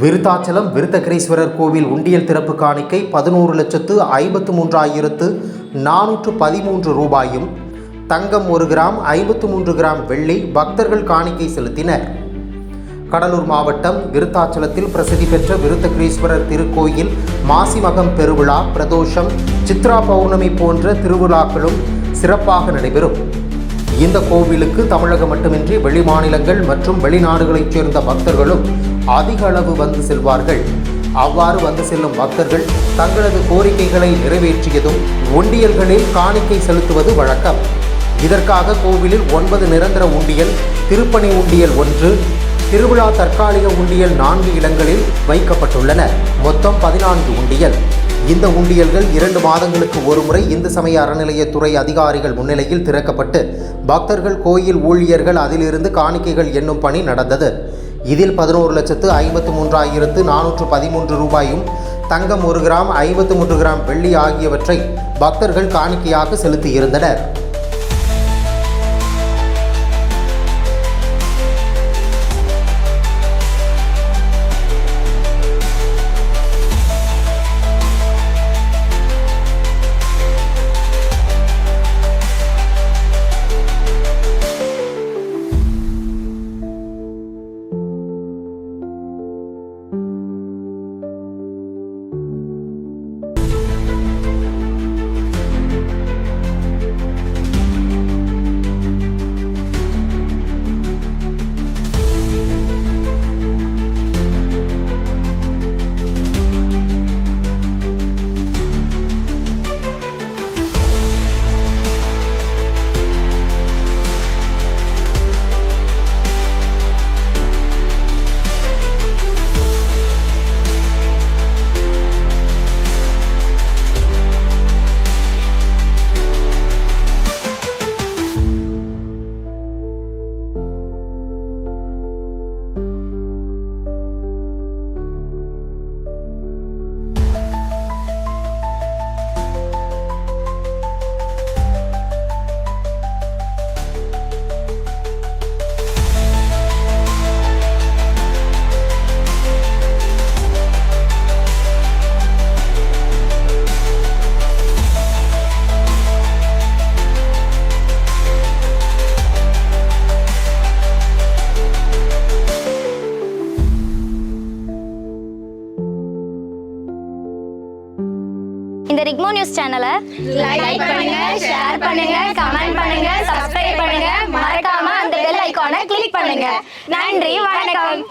விருத்தாச்சலம் விருத்தகிரீஸ்வரர் கோவில் உண்டியல் திறப்பு காணிக்கை 11,53,413 ரூபாயும், தங்கம் 1 கிராம், 53 கிராம் வெள்ளி பக்தர்கள் காணிக்கை செலுத்தினர். கடலூர் மாவட்டம் விருத்தாச்சலத்தில் பிரசித்தி பெற்ற விருத்தகிரீஸ்வரர் திருக்கோயில் மாசிமகம் பெருவிழா, பிரதோஷம், சித்ரா பௌர்ணமி போன்ற திருவிழாக்களும் சிறப்பாக நடைபெறும். இந்த கோவிலுக்கு தமிழகம் மட்டுமின்றி வெளிமாநிலங்கள் மற்றும் வெளிநாடுகளைச் சேர்ந்த பக்தர்களும் அதிக அளவு வந்து செல்வார்கள். அவ்வாறு வந்து செல்லும் பக்தர்கள் தங்களது கோரிக்கைகளை நிறைவேற்றியதும் உண்டியல்களில் காணிக்கை செலுத்துவது வழக்கம். இதற்காக கோவிலில் 9 நிரந்தர உண்டியல், திருப்பணி உண்டியல் 1, திருவிழா தற்காலிக உண்டியல் 4 இடங்களில் வைக்கப்பட்டுள்ளன. மொத்தம் 14 உண்டியல். இந்த உண்டியல்கள் 2 மாதங்களுக்கு ஒருமுறை இந்து சமய அறநிலையத்துறை அதிகாரிகள் முன்னிலையில் திறக்கப்பட்டு பக்தர்கள், கோயில் ஊழியர்கள் அதிலிருந்து காணிக்கைகள் எண்ணும் பணி நடந்தது. இதில் 11,53,413 ரூபாயும், தங்கம் 1 கிராம், 53 கிராம் வெள்ளி ஆகியவற்றை பக்தர்கள் காணிக்கையாக செலுத்தியிருந்தனர். இந்த ரிக்மோ நியூஸ் சேனலை லைக் பண்ணுங்க, ஷேர் பண்ணுங்க, கமெண்ட் பண்ணுங்க, சப்ஸ்கிரைப் பண்ணுங்க, மறக்காம அந்த பெல் ஐகானை கிளிக் பண்ணுங்க. நன்றி, வணக்கம்.